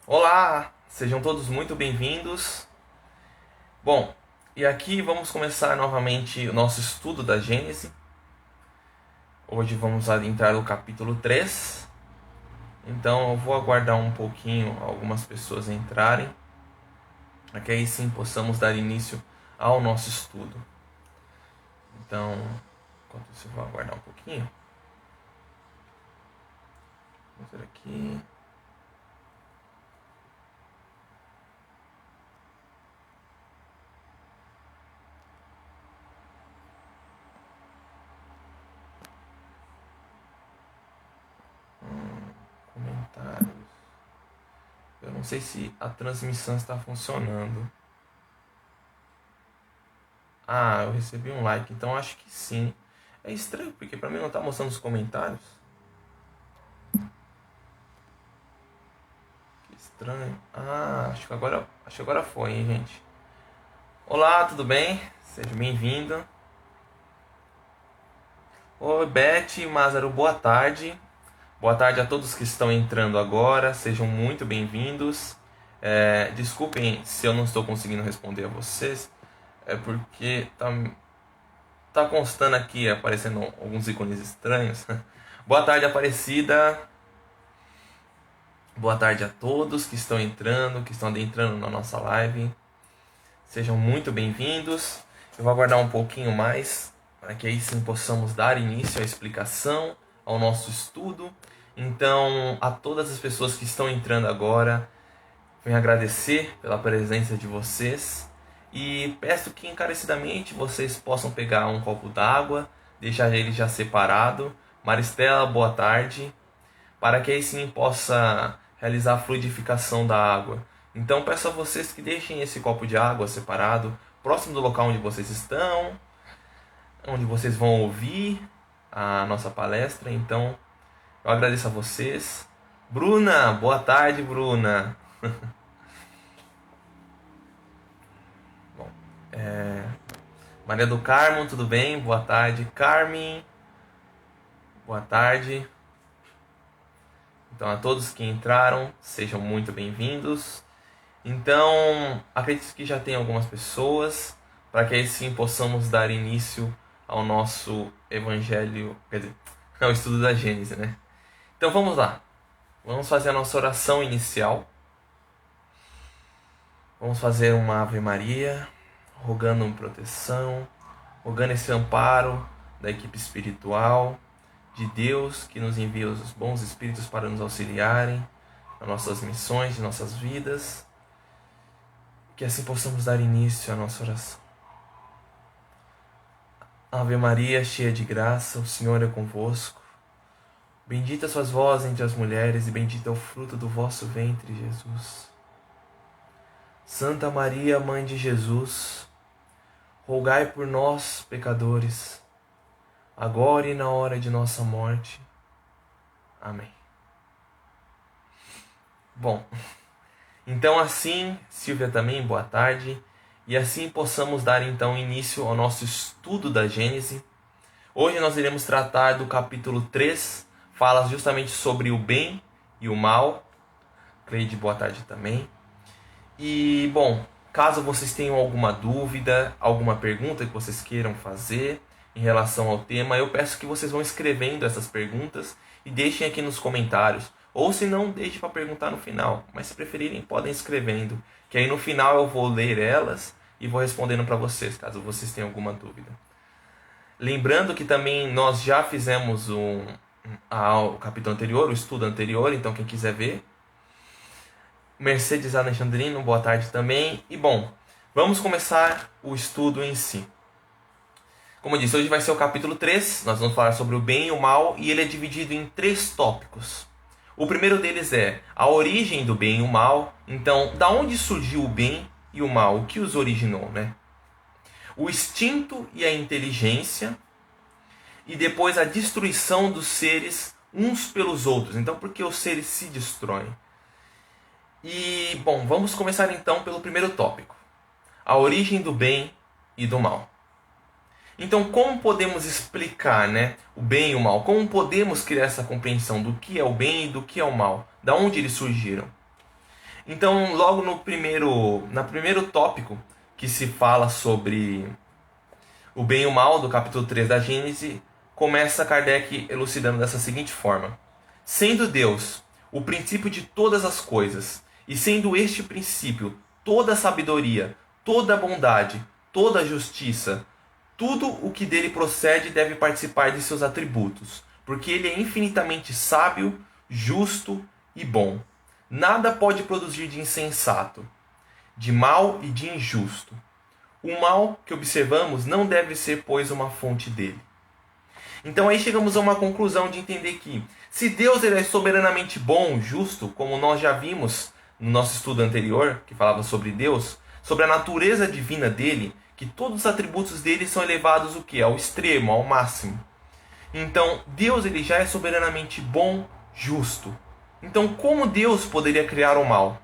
Olá, sejam todos muito bem-vindos. Bom, e aqui vamos começar novamente o nosso estudo da Gênese. Hoje vamos adentrar no capítulo 3. Então eu vou aguardar um pouquinho algumas pessoas entrarem, para que aí sim possamos dar início ao nosso estudo. Então, enquanto isso, eu vou aguardar um pouquinho. Vamos ver aqui. Comentários. Eu não sei se a transmissão está funcionando. Ah, eu recebi um like, então acho que sim. É estranho, porque pra mim não tá mostrando os comentários. Que estranho. Ah, acho que agora foi, hein, gente. Olá, tudo bem? Seja bem-vindo. Oi, Beth, Mázaro, boa tarde. Boa tarde a todos que estão entrando agora. Sejam muito bem-vindos. Desculpem se eu não estou conseguindo responder a vocês. É porque tá constando aqui, aparecendo alguns ícones estranhos. Boa tarde, Aparecida. Boa tarde a todos que estão entrando, que estão adentrando na nossa live. Sejam muito bem-vindos. Eu vou aguardar um pouquinho mais, para que aí sim possamos dar início à explicação, ao nosso estudo. Então, a todas as pessoas que estão entrando agora, venho agradecer pela presença de vocês. E peço que encarecidamente vocês possam pegar um copo d'água, deixar ele já separado. Maristela, boa tarde. Para que aí sim possa realizar a fluidificação da água. Então peço a vocês que deixem esse copo de água separado, próximo do local onde vocês estão, onde vocês vão ouvir a nossa palestra. Então eu agradeço a vocês. Bruna, boa tarde, Bruna. Bom, Maria do Carmo, tudo bem? Boa tarde, Carmen. Boa tarde. Então a todos que entraram, sejam muito bem-vindos. Então, acredito que já tem algumas pessoas, para que aí sim possamos dar início ao nosso evangelho, quer dizer, ao estudo da Gênesis, né? Então vamos lá, vamos fazer a nossa oração inicial. Vamos fazer uma Ave Maria, rogando uma proteção, rogando esse amparo da equipe espiritual, de Deus que nos envia os bons espíritos para nos auxiliarem nas nossas missões, em nossas vidas. Que assim possamos dar início à nossa oração. Ave Maria, cheia de graça, o Senhor é convosco. Bendita sois vós entre as mulheres, e bendito é o fruto do vosso ventre, Jesus. Santa Maria, Mãe de Jesus, rogai por nós, pecadores, agora e na hora de nossa morte. Amém. Bom, então assim, Silvia também, boa tarde. E assim possamos dar então início ao nosso estudo da Gênese. Hoje nós iremos tratar do capítulo 3, fala justamente sobre o bem e o mal. Cleide, boa tarde também. E, bom, caso vocês tenham alguma dúvida, alguma pergunta que vocês queiram fazer em relação ao tema, eu peço que vocês vão escrevendo essas perguntas e deixem aqui nos comentários. Ou se não, deixe para perguntar no final. Mas se preferirem, podem escrevendo, que aí no final eu vou ler elas e vou respondendo para vocês, caso vocês tenham alguma dúvida. Lembrando que também nós já fizemos o capítulo anterior, o estudo anterior, então quem quiser ver. Mercedes Alexandrino, boa tarde também. E bom, vamos começar o estudo em si. Como eu disse, hoje vai ser o capítulo 3, nós vamos falar sobre o bem e o mal, e ele é dividido em 3 tópicos. O primeiro deles é a origem do bem e o mal. Então, da onde surgiu o bem e o mal? O que os originou, né? O instinto e a inteligência, e depois a destruição dos seres uns pelos outros. Então, por que os seres se destroem? E, bom, vamos começar então pelo primeiro tópico, a origem do bem e do mal. Então, como podemos explicar, né, o bem e o mal? Como podemos criar essa compreensão do que é o bem e do que é o mal? Da onde eles surgiram? Então, logo no primeiro tópico que se fala sobre o bem e o mal, do capítulo 3 da Gênese, começa Kardec elucidando dessa seguinte forma: sendo Deus o princípio de todas as coisas, e sendo este princípio toda a sabedoria, toda a bondade, toda a justiça, tudo o que dele procede deve participar de seus atributos, porque ele é infinitamente sábio, justo e bom. Nada pode produzir de insensato, de mal e de injusto. O mal que observamos não deve ser, pois, uma fonte dele. Então aí chegamos a uma conclusão de entender que, se Deus ele é soberanamente bom, justo, como nós já vimos no nosso estudo anterior, que falava sobre Deus, sobre a natureza divina dele, que todos os atributos dele são elevados o quê? Ao extremo, ao máximo. Então, Deus ele já é soberanamente bom, justo. Então, como Deus poderia criar o mal?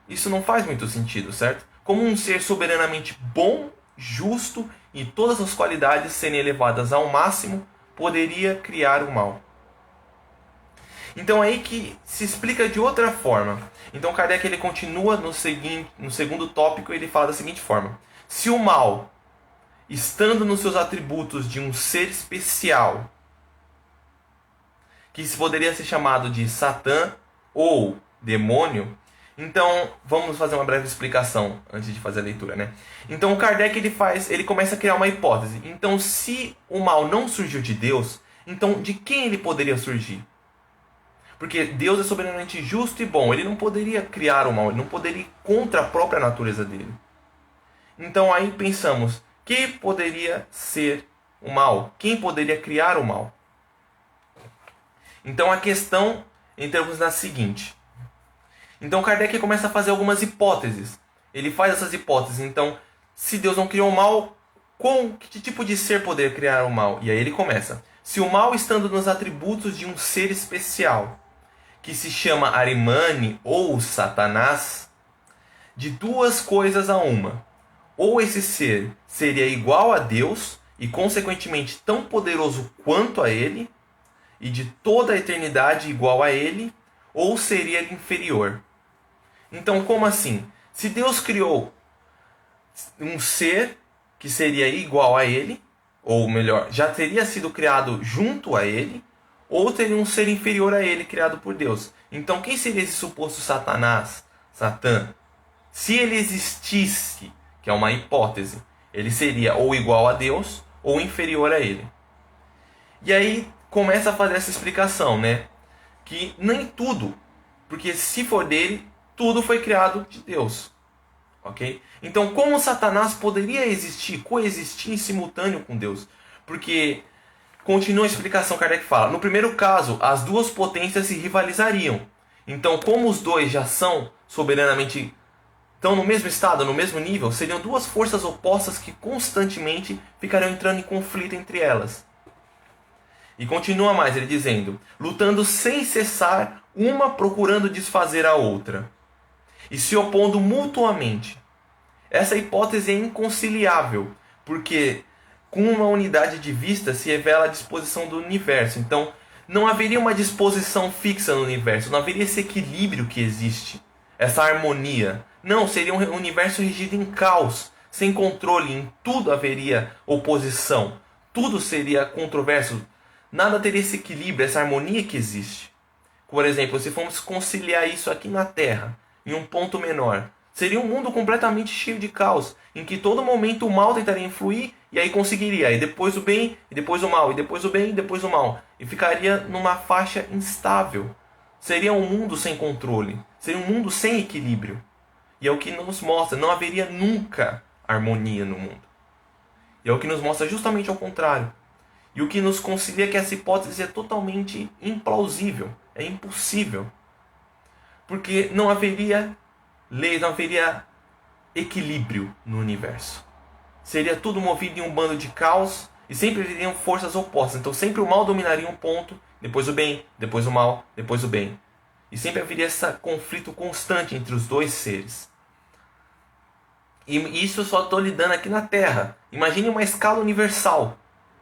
Isso não faz muito sentido, certo? Como um ser soberanamente bom, justo e todas as qualidades serem elevadas ao máximo, poderia criar o mal? Então é aí que se explica de outra forma. Então Kardec ele continua no segundo tópico, ele fala da seguinte forma: se o mal, estando nos seus atributos de um ser especial, que poderia ser chamado de Satã ou demônio, então vamos fazer uma breve explicação antes de fazer a leitura, né? Então Kardec ele começa a criar uma hipótese. Então, se o mal não surgiu de Deus, então de quem ele poderia surgir? Porque Deus é soberanamente justo e bom. Ele não poderia criar o mal, ele não poderia ir contra a própria natureza dele. Então aí pensamos, quem poderia ser o mal? Quem poderia criar o mal? Então a questão entramos na seguinte. Então Kardec começa a fazer algumas hipóteses. Ele faz essas hipóteses. Então, se Deus não criou o mal, que tipo de ser poderia criar o mal? E aí ele começa: se o mal estando nos atributos de um ser especial, que se chama Arimane ou Satanás, de duas coisas a uma: ou esse ser seria igual a Deus e consequentemente tão poderoso quanto a ele, e de toda a eternidade igual a ele, ou seria ele inferior. Então, como assim? Se Deus criou um ser que seria igual a ele, ou melhor, já teria sido criado junto a ele, ou teria um ser inferior a ele, criado por Deus. Então, quem seria esse suposto Satanás, Satã? Se ele existisse, que é uma hipótese, ele seria ou igual a Deus, ou inferior a ele. E aí começa a fazer essa explicação, né? Que nem tudo, porque se for dele, tudo foi criado de Deus. Ok? Então, como Satanás poderia coexistir em simultâneo com Deus? Porque, continua a explicação, Kardec fala: no primeiro caso, as duas potências se rivalizariam. Então, como os dois já são soberanamente, estão no mesmo estado, no mesmo nível, seriam duas forças opostas que constantemente ficariam entrando em conflito entre elas. E continua mais, ele dizendo: lutando sem cessar, uma procurando desfazer a outra, e se opondo mutuamente. Essa hipótese é inconciliável, porque com uma unidade de vista se revela a disposição do universo. Então, não haveria uma disposição fixa no universo, não haveria esse equilíbrio que existe, essa harmonia. Não, seria um universo regido em caos, sem controle, em tudo haveria oposição, tudo seria controverso, nada teria esse equilíbrio, essa harmonia que existe. Por exemplo, se formos conciliar isso aqui na Terra, em um ponto menor, seria um mundo completamente cheio de caos, em que todo momento o mal tentaria influir, e aí conseguiria, e depois o bem, e depois o mal, e depois o bem, e depois o mal. E ficaria numa faixa instável. Seria um mundo sem controle, seria um mundo sem equilíbrio. E é o que nos mostra, não haveria nunca harmonia no mundo. E é o que nos mostra justamente ao contrário. E o que nos concilia que essa hipótese é totalmente implausível, é impossível. Porque não haveria lei, não haveria equilíbrio no universo. Seria tudo movido em um bando de caos e sempre haveriam forças opostas. Então sempre o mal dominaria um ponto, depois o bem, depois o mal, depois o bem. E sempre haveria esse conflito constante entre os dois seres. E isso eu só estou lidando aqui na Terra. Imagine uma escala universal.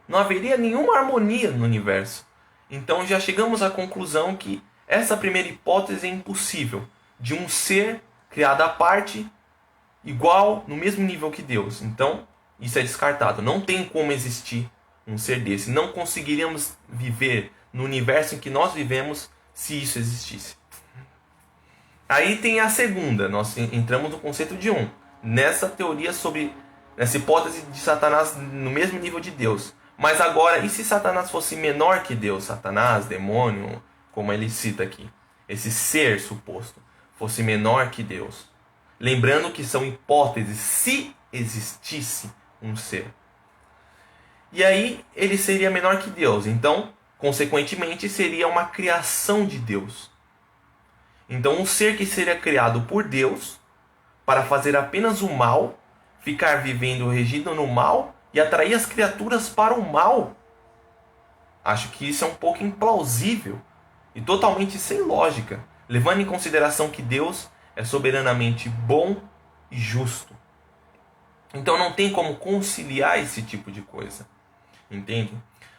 Não haveria nenhuma harmonia no universo. Então já chegamos à conclusão que essa primeira hipótese é impossível. de um ser criado à parte, igual, no mesmo nível que Deus. Então, isso é descartado. Não tem como existir um ser desse. Não conseguiríamos viver no universo em que nós vivemos se isso existisse. Aí tem a segunda. Nós entramos no conceito de um. Nessa teoria sobre... Nessa hipótese de Satanás no mesmo nível de Deus. Mas agora, e se Satanás fosse menor que Deus? Satanás, demônio, como ele cita aqui. Esse ser suposto fosse menor que Deus. Lembrando que são hipóteses, se existisse um ser. E aí, ele seria menor que Deus. Então, consequentemente, seria uma criação de Deus. Então, um ser que seria criado por Deus para fazer apenas o mal, ficar vivendo regido no mal e atrair as criaturas para o mal. Acho que isso é um pouco implausível e totalmente sem lógica, levando em consideração que Deus é soberanamente bom e justo. Então não tem como conciliar esse tipo de coisa, entende?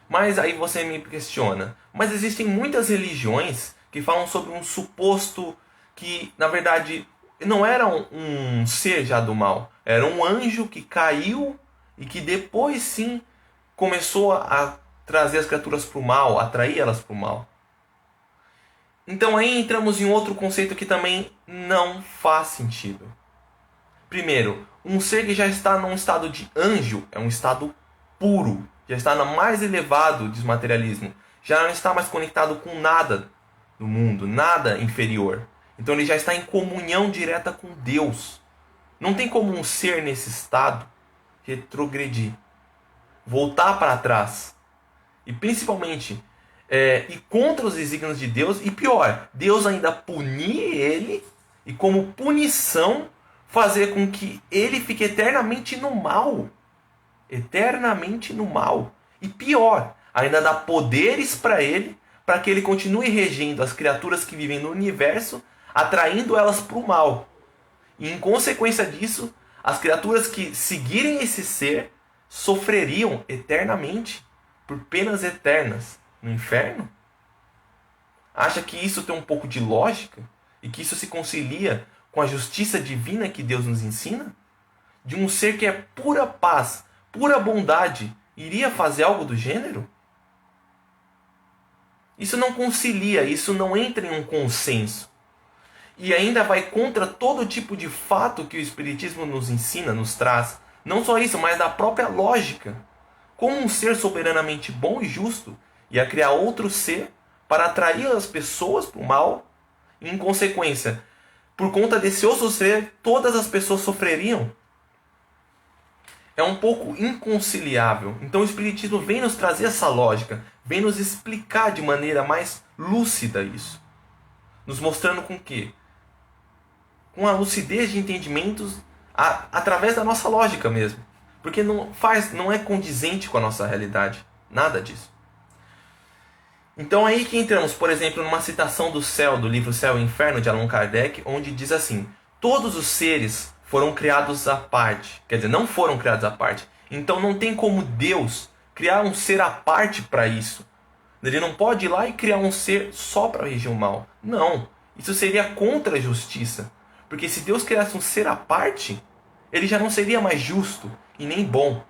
Mas aí você me questiona, mas existem muitas religiões que falam sobre um suposto que, na verdade, não era um ser já do mal, era um anjo que caiu e que depois sim começou a trazer as criaturas para o mal, atrair elas para o mal. Então aí entramos em outro conceito que também não faz sentido. Primeiro, um ser que já está num estado de anjo é um estado puro, já está no mais elevado desmaterialismo, já não está mais conectado com nada do mundo, nada inferior. Então ele já está em comunhão direta com Deus. Não tem como um ser nesse estado retrogredir, voltar para trás. E principalmente, ir contra os desígnios de Deus. E pior, Deus ainda punir ele e como punição fazer com que ele fique eternamente no mal. Eternamente no mal. E pior, ainda dá poderes para ele, para que ele continue regendo as criaturas que vivem no universo, atraindo elas para o mal. E em consequência disso, as criaturas que seguirem esse ser sofreriam eternamente, por penas eternas, no inferno? Acha que isso tem um pouco de lógica? E que isso se concilia com a justiça divina que Deus nos ensina? De um ser que é pura paz, pura bondade, iria fazer algo do gênero? Isso não concilia, isso não entra em um consenso. E ainda vai contra todo tipo de fato que o Espiritismo nos ensina, nos traz. Não só isso, mas da própria lógica. Como um ser soberanamente bom e justo ia criar outro ser para atrair as pessoas para o mal, e em consequência, por conta desse outro ser, todas as pessoas sofreriam. É um pouco inconciliável. Então o Espiritismo vem nos trazer essa lógica, vem nos explicar de maneira mais lúcida isso. Nos mostrando com o quê? Com a lucidez de entendimentos através da nossa lógica mesmo. Porque não é condizente com a nossa realidade. Nada disso. Então aí que entramos, por exemplo, numa citação do Céu, do livro Céu e Inferno, de Allan Kardec, onde diz assim: todos os seres foram criados à parte. Quer dizer, não foram criados à parte. Então não tem como Deus criar um ser à parte para isso. Ele não pode ir lá e criar um ser só para regir o mal. Não. Isso seria contra a justiça. Porque se Deus criasse um ser à parte, ele já não seria mais justo e nem bom.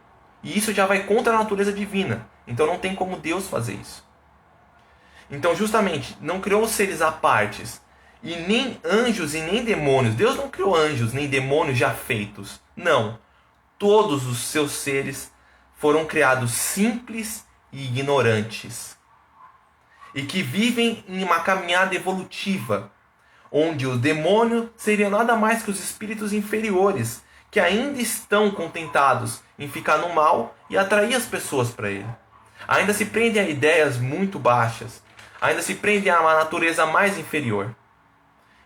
E isso já vai contra a natureza divina. Então não tem como Deus fazer isso. Então justamente, não criou seres à partes. E nem anjos e nem demônios. Deus não criou anjos nem demônios já feitos. Não. Todos os seus seres foram criados simples e ignorantes. E que vivem em uma caminhada evolutiva, onde o demônio seria nada mais que os espíritos inferiores, que ainda estão contentados em ficar no mal e atrair as pessoas para ele. Ainda se prendem a ideias muito baixas, ainda se prendem a uma natureza mais inferior.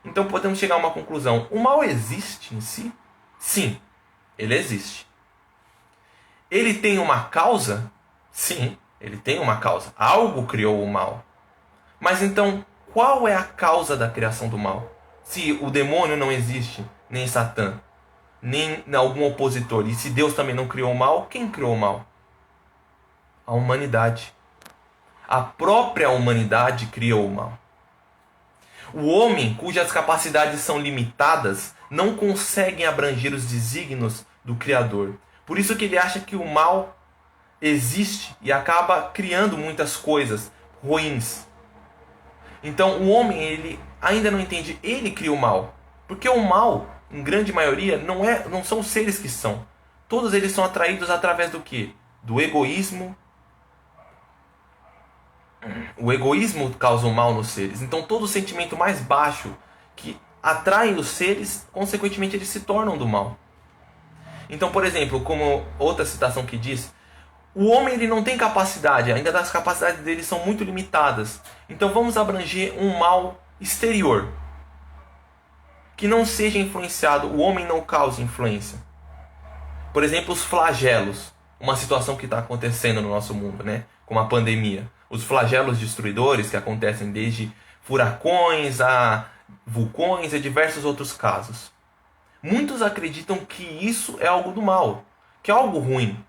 Então podemos chegar a uma conclusão: o mal existe em si? Sim, ele existe. Ele tem uma causa? Sim, ele tem uma causa. Algo criou o mal. Mas então, qual é a causa da criação do mal? Se o demônio não existe, nem Satã, nem algum opositor, e se Deus também não criou o mal, quem criou o mal? A humanidade. A própria humanidade criou o mal. O homem, cujas capacidades são limitadas, não conseguem abranger os desígnios do Criador. Por isso que ele acha que o mal existe e acaba criando muitas coisas ruins. Então o homem, ele ainda não entende, ele cria o mal. Porque o mal, em grande maioria, não são os seres que são. Todos eles são atraídos através do quê? Do egoísmo. O egoísmo causa o mal nos seres. Então todo o sentimento mais baixo que atrai os seres, consequentemente eles se tornam do mal. Então, por exemplo, como outra citação que diz, o homem ele não tem capacidade, ainda as capacidades dele são muito limitadas. Então vamos abranger um mal exterior, que não seja influenciado, o homem não causa influência. Por exemplo, os flagelos, uma situação que está acontecendo no nosso mundo, né? Como a pandemia. Os flagelos destruidores que acontecem desde furacões a vulcões e diversos outros casos. Muitos acreditam que isso é algo do mal, que é algo ruim.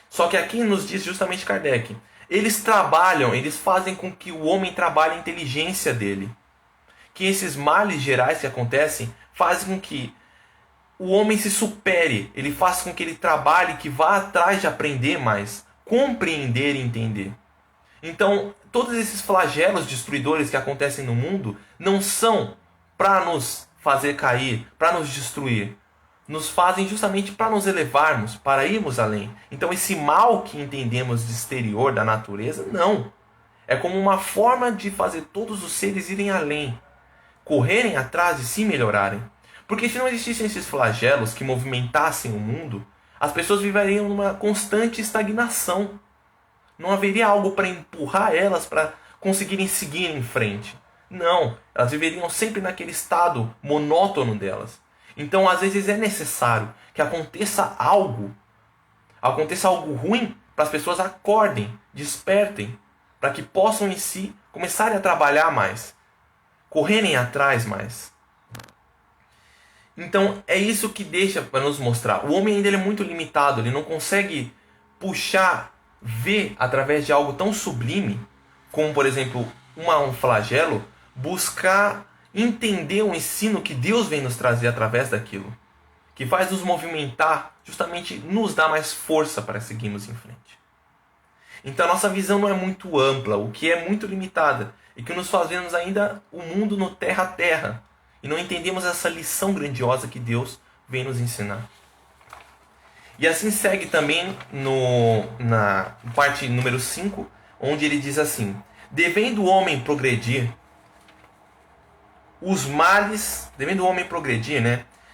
Só que aqui nos diz justamente Kardec, eles trabalham, eles fazem com que o homem trabalhe a inteligência dele. Que esses males gerais que acontecem fazem com que o homem se supere, ele faz com que ele trabalhe, que vá atrás de aprender mais, compreender e entender. Então, todos esses flagelos destruidores que acontecem no mundo não são para nos fazer cair, para nos destruir. Nos fazem justamente para nos elevarmos, para irmos além. Então, esse mal que entendemos de exterior da natureza, não. É como uma forma de fazer todos os seres irem além, correrem atrás e se melhorarem. Porque se não existissem esses flagelos que movimentassem o mundo, as pessoas viveriam numa constante estagnação. Não haveria algo para empurrar elas para conseguirem seguir em frente. Não, elas viveriam sempre naquele estado monótono delas. Então, às vezes é necessário que aconteça algo ruim, para as pessoas acordem, despertem, para que possam em si começarem a trabalhar mais, correrem atrás mais. Então, é isso que deixa para nos mostrar. O homem ainda é muito limitado, ele não consegue puxar, ver através de algo tão sublime, como por exemplo um flagelo, buscar entender o ensino que Deus vem nos trazer através daquilo, que faz nos movimentar, justamente nos dá mais força para seguirmos em frente. Então a nossa visão não é muito ampla, o que é muito limitada, e que nos fazemos ainda o mundo no terra a terra, e não entendemos essa lição grandiosa que Deus vem nos ensinar. E assim segue também na parte número 5, onde ele diz assim: devendo o homem progredir,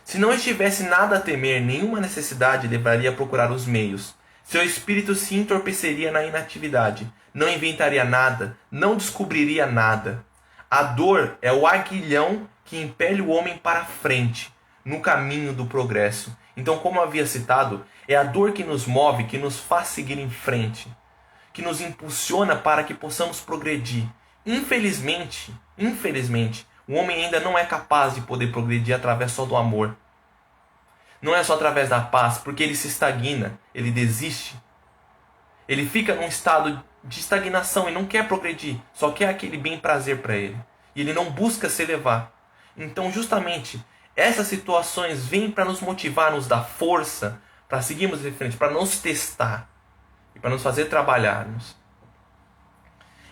se não estivesse nada a temer, nenhuma necessidade levaria a procurar os meios. Seu espírito se entorpeceria na inatividade, não inventaria nada, não descobriria nada. A dor é o aguilhão que impele o homem para frente, no caminho do progresso. Então, como havia citado, é a dor que nos move, que nos faz seguir em frente, que nos impulsiona para que possamos progredir. Infelizmente, o homem ainda não é capaz de poder progredir através só do amor. Não é só através da paz, porque ele se estagna, ele desiste. Ele fica num estado de estagnação e não quer progredir, só quer aquele bem prazer para ele. E ele não busca se elevar. Então, justamente, essas situações vêm para nos motivar, nos dar força, para seguirmos em frente, para nos testar e para nos fazer trabalharmos.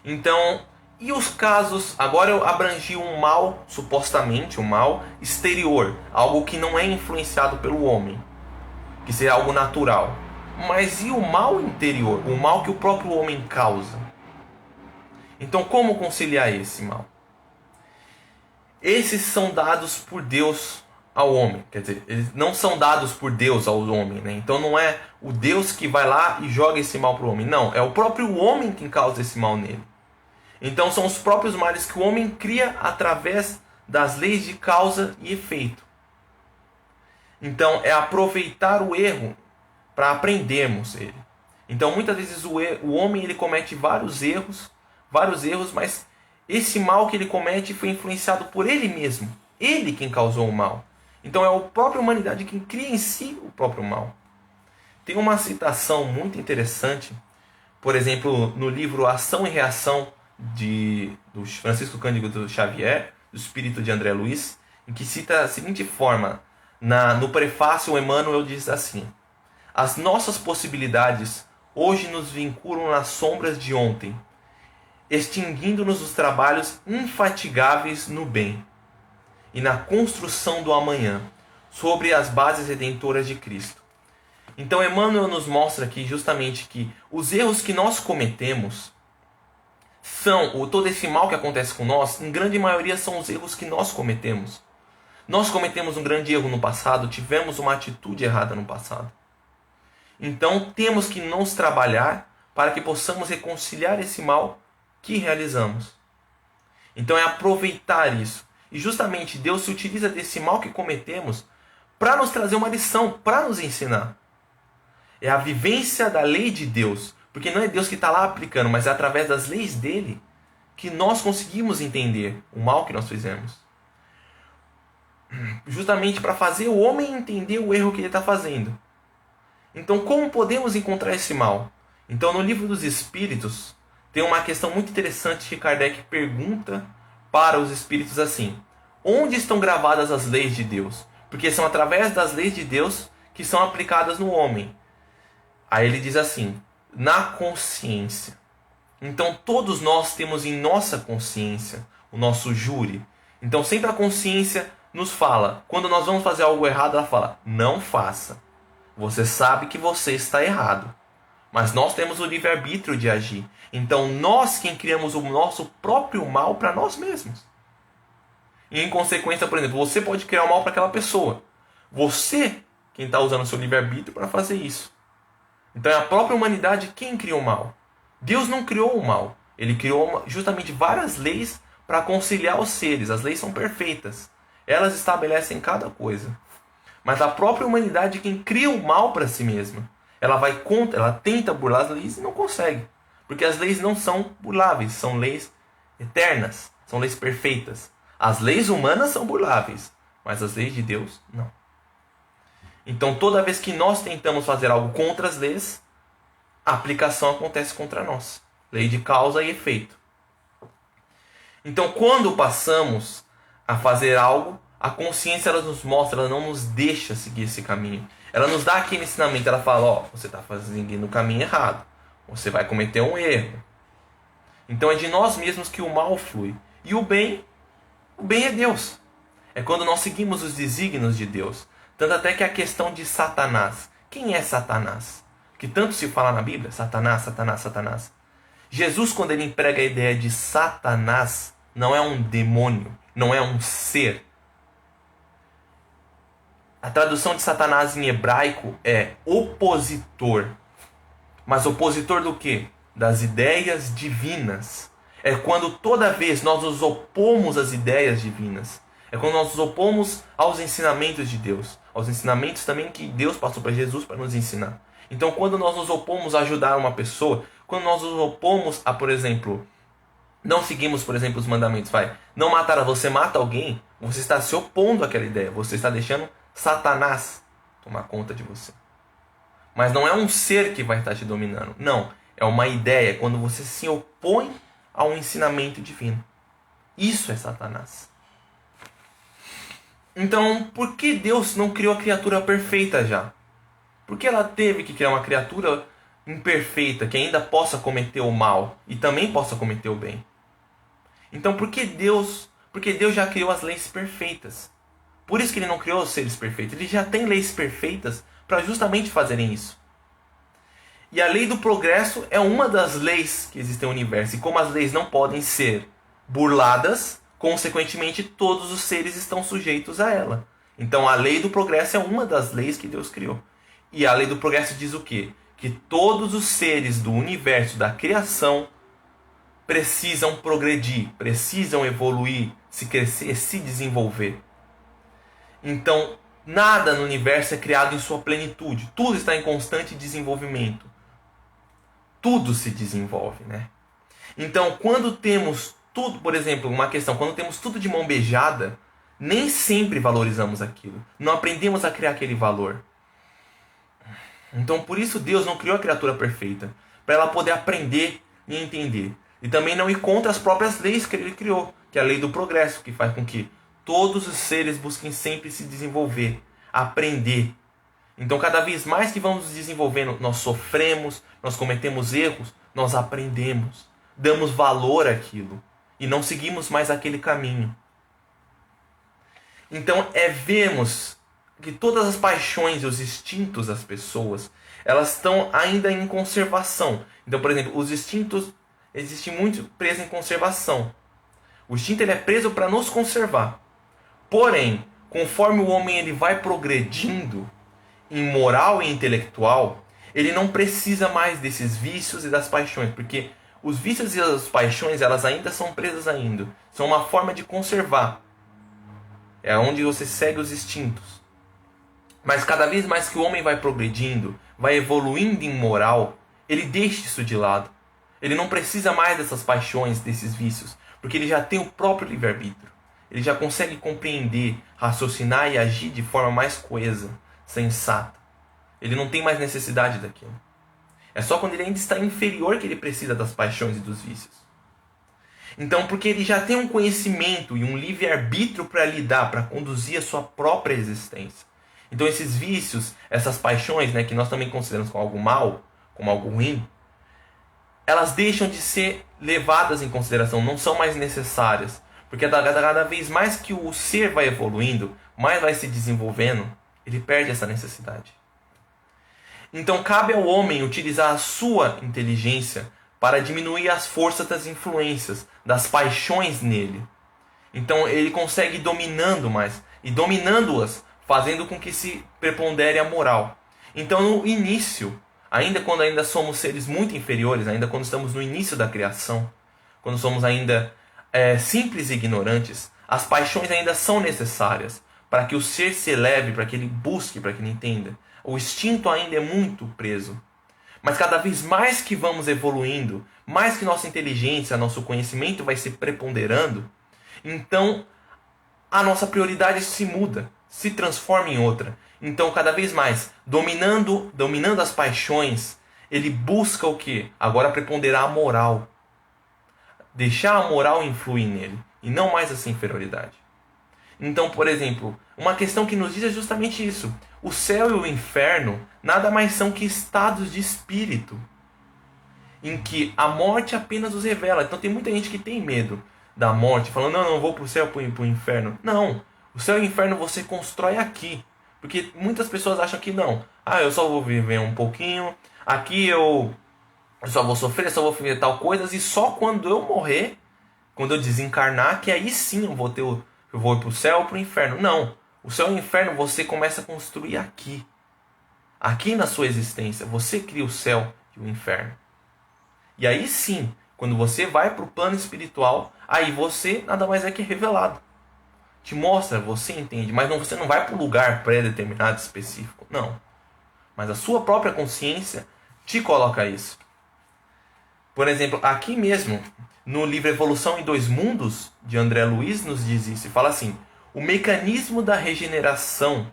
Então, e os casos, agora eu abrangi um mal, supostamente um mal exterior, algo que não é influenciado pelo homem, que seria algo natural. Mas e o mal interior, o mal que o próprio homem causa? Então, como conciliar esse mal? Esses são dados por Deus ao homem, quer dizer, eles não são dados por Deus ao homem, né? Então não é o Deus que vai lá e joga esse mal para o homem, não, é o próprio homem quem causa esse mal nele. Então são os próprios males que o homem cria através das leis de causa e efeito. Então é aproveitar o erro para aprendermos ele. Então muitas vezes o homem ele comete vários erros, mas esse mal que ele comete foi influenciado por ele mesmo. Ele quem causou o mal. Então é a própria humanidade quem cria em si o próprio mal. Tem uma citação muito interessante, por exemplo, no livro Ação e Reação do Francisco Cândido Xavier, do Espírito de André Luiz, em que cita a seguinte forma. No prefácio, o Emmanuel diz assim: as nossas possibilidades hoje nos vinculam nas sombras de ontem, extinguindo-nos os trabalhos infatigáveis no bem e na construção do amanhã, sobre as bases redentoras de Cristo. Então Emmanuel nos mostra aqui justamente que os erros que nós cometemos todo esse mal que acontece com nós, em grande maioria são os erros que nós cometemos. Nós cometemos um grande erro no passado, tivemos uma atitude errada no passado. Então temos que nos trabalhar para que possamos reconciliar esse mal que realizamos. Então é aproveitar isso. E justamente Deus se utiliza desse mal que cometemos para nos trazer uma lição, para nos ensinar. É a vivência da lei de Deus. Porque não é Deus que está lá aplicando, mas é através das leis dele que nós conseguimos entender o mal que nós fizemos. Justamente para fazer o homem entender o erro que ele está fazendo. Então, como podemos encontrar esse mal? Então, no Livro dos Espíritos, tem uma questão muito interessante que Kardec pergunta para os espíritos assim: onde estão gravadas as leis de Deus? Porque são através das leis de Deus que são aplicadas no homem. Aí ele diz assim: na consciência. Então todos nós temos em nossa consciência o nosso júri. Então sempre a consciência nos fala, quando nós vamos fazer algo errado, ela fala: não faça. Você sabe que você está errado. Mas nós temos o livre-arbítrio de agir. Então nós quem criamos o nosso próprio mal para nós mesmos. E em consequência, por exemplo, você pode criar o mal para aquela pessoa. Você quem está usando o seu livre-arbítrio para fazer isso. Então é a própria humanidade quem criou o mal. Deus não criou o mal. Ele criou justamente várias leis para conciliar os seres. As leis são perfeitas. Elas estabelecem cada coisa. Mas a própria humanidade quem cria o mal para si mesma. Ela vai contra, ela tenta burlar as leis e não consegue. Porque as leis não são burláveis, são leis eternas, são leis perfeitas. As leis humanas são burláveis, mas as leis de Deus não. Então, toda vez que nós tentamos fazer algo contra as leis, a aplicação acontece contra nós. Lei de causa e efeito. Então, quando passamos a fazer algo, a consciência ela nos mostra, ela não nos deixa seguir esse caminho. Ela nos dá aquele ensinamento, ela fala: ó, você está fazendo o caminho errado. Você vai cometer um erro. Então, é de nós mesmos que o mal flui. E o bem é Deus. É quando nós seguimos os desígnios de Deus. Tanto até que a questão de Satanás. Quem é Satanás? Que tanto se fala na Bíblia, Satanás, Satanás, Satanás. Jesus, quando ele emprega a ideia de Satanás, não é um demônio, não é um ser. A tradução de Satanás em hebraico é opositor. Mas opositor do quê? Das ideias divinas. É quando toda vez nós nos opomos às ideias divinas. É quando nós nos opomos aos ensinamentos de Deus. Aos ensinamentos também que Deus passou para Jesus para nos ensinar. Então, quando nós nos opomos a ajudar uma pessoa, quando nós nos opomos a, por exemplo, não seguimos, por exemplo, os mandamentos, não matar, você mata alguém, você está se opondo àquela ideia, você está deixando Satanás tomar conta de você. Mas não é um ser que vai estar te dominando, não, é uma ideia, quando você se opõe a um ensinamento divino. Isso é Satanás. Então, por que Deus não criou a criatura perfeita já? Por que ela teve que criar uma criatura imperfeita, que ainda possa cometer o mal e também possa cometer o bem? Então, por que Deus? Porque Deus já criou as leis perfeitas. Por isso que ele não criou os seres perfeitos. Ele já tem leis perfeitas para justamente fazerem isso. E a lei do progresso é uma das leis que existem no universo. E como as leis não podem ser burladas, consequentemente todos os seres estão sujeitos a ela. Então a lei do progresso é uma das leis que Deus criou. E a lei do progresso diz o quê? Que todos os seres do universo, da criação, precisam progredir, precisam evoluir, se crescer, se desenvolver. Então, nada no universo é criado em sua plenitude. Tudo está em constante desenvolvimento. Tudo se desenvolve, né? Então, quando temos tudo, por exemplo, uma questão, quando temos tudo de mão beijada, nem sempre valorizamos aquilo. Não aprendemos a criar aquele valor. Então, por isso Deus não criou a criatura perfeita, para ela poder aprender e entender. E também não ir contra as próprias leis que ele criou, que é a lei do progresso, que faz com que todos os seres busquem sempre se desenvolver, aprender. Então, cada vez mais que vamos nos desenvolvendo, nós sofremos, nós cometemos erros, nós aprendemos, damos valor àquilo e não seguimos mais aquele caminho. Então, vemos que todas as paixões e os instintos das pessoas, elas estão ainda em conservação. Então, por exemplo, os instintos existem muito presos em conservação. O instinto ele é preso para nos conservar. Porém, conforme o homem ele vai progredindo em moral e intelectual, ele não precisa mais desses vícios e das paixões, porque os vícios e as paixões elas ainda são presas ainda. São uma forma de conservar. É onde você segue os instintos. Mas cada vez mais que o homem vai progredindo, vai evoluindo em moral, ele deixa isso de lado. Ele não precisa mais dessas paixões, desses vícios, porque ele já tem o próprio livre-arbítrio. Ele já consegue compreender, raciocinar e agir de forma mais coesa, sensata. Ele não tem mais necessidade daquilo. É só quando ele ainda está inferior que ele precisa das paixões e dos vícios. Então, porque ele já tem um conhecimento e um livre-arbítrio para lidar, para conduzir a sua própria existência. Então, esses vícios, essas paixões, né, que nós também consideramos como algo mal, como algo ruim, elas deixam de ser levadas em consideração, não são mais necessárias. Porque cada vez mais que o ser vai evoluindo, mais vai se desenvolvendo, ele perde essa necessidade. Então cabe ao homem utilizar a sua inteligência para diminuir as forças das influências, das paixões nele. Então ele consegue ir dominando mais, e dominando-as, fazendo com que se prepondere a moral. Então no início, ainda quando ainda somos seres muito inferiores, ainda quando estamos no início da criação, quando somos ainda simples e ignorantes, as paixões ainda são necessárias para que o ser se eleve, para que ele busque, para que ele entenda. O instinto ainda é muito preso. Mas cada vez mais que vamos evoluindo, mais que nossa inteligência, nosso conhecimento vai se preponderando, então a nossa prioridade se muda, se transforma em outra. Então cada vez mais, dominando as paixões, ele busca o quê? Agora preponderar a moral. Deixar a moral influir nele, e não mais essa inferioridade. Então, por exemplo, uma questão que nos diz é justamente isso. O céu e o inferno nada mais são que estados de espírito, em que a morte apenas os revela. Então tem muita gente que tem medo da morte, falando, não vou para o céu, para o inferno. Não, o céu e o inferno você constrói aqui. Porque muitas pessoas acham que não. Eu só vou viver um pouquinho, aqui eu só vou sofrer, só vou fazer tal coisas, e só quando eu morrer, quando eu desencarnar, que aí sim eu vou para o céu ou para o inferno. Não, o céu e o inferno você começa a construir aqui. Aqui na sua existência, você cria o céu e o inferno. E aí sim, quando você vai para o plano espiritual, aí você nada mais é que revelado. Te mostra, você entende, mas você não vai para um lugar pré-determinado, específico. Não. Mas a sua própria consciência te coloca isso. Por exemplo, aqui mesmo, no livro Evolução em Dois Mundos, de André Luiz, nos diz isso. E fala assim, o mecanismo da regeneração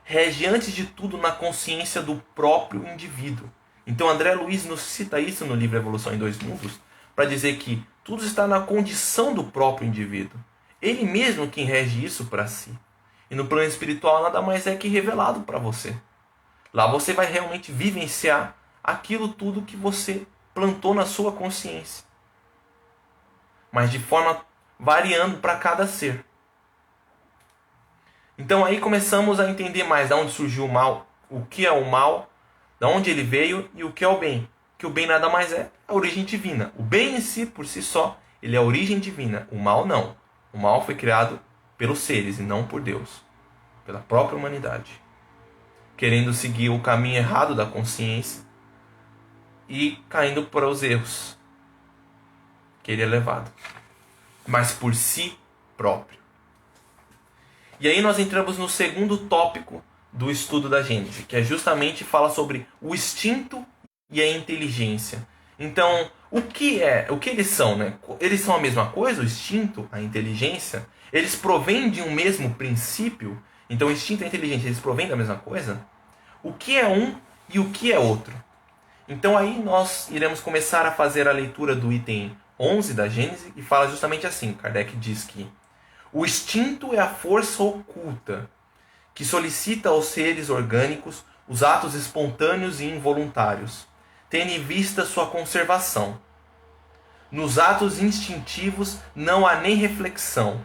rege antes de tudo na consciência do próprio indivíduo. Então André Luiz nos cita isso no livro Evolução em Dois Mundos, para dizer que tudo está na condição do próprio indivíduo. Ele mesmo quem rege isso para si. E no plano espiritual nada mais é que revelado para você. Lá você vai realmente vivenciar aquilo tudo que você plantou na sua consciência. Mas de forma variando para cada ser. Então aí começamos a entender mais de onde surgiu o mal, o que é o mal, de onde ele veio e o que é o bem. Que o bem nada mais é a origem divina. O bem em si, por si só, ele é a origem divina. O mal não. O mal foi criado pelos seres e não por Deus. Pela própria humanidade. Querendo seguir o caminho errado da consciência e caindo para os erros que ele é levado. Mas por si próprio. E aí nós entramos no segundo tópico do estudo da Gênese, que é justamente fala sobre o instinto e a inteligência. Então, o que eles são, né? Eles são a mesma coisa, o instinto, a inteligência? Eles provêm de um mesmo princípio? Então, o instinto e a inteligência, eles provêm da mesma coisa? O que é um e o que é outro? Então, aí nós iremos começar a fazer a leitura do item 11 da Gênesis, e fala justamente assim. Kardec diz que o instinto é a força oculta que solicita aos seres orgânicos os atos espontâneos e involuntários, tendo em vista sua conservação. Nos atos instintivos não há nem reflexão,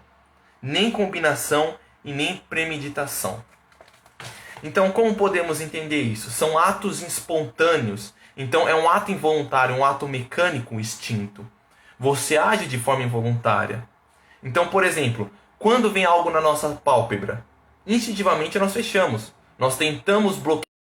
nem combinação e nem premeditação. Então, como podemos entender isso? São atos espontâneos. Então, é um ato involuntário, um ato mecânico, um instinto. Você age de forma involuntária. Então, por exemplo, quando vem algo na nossa pálpebra, instintivamente nós fechamos. Nós tentamos bloquear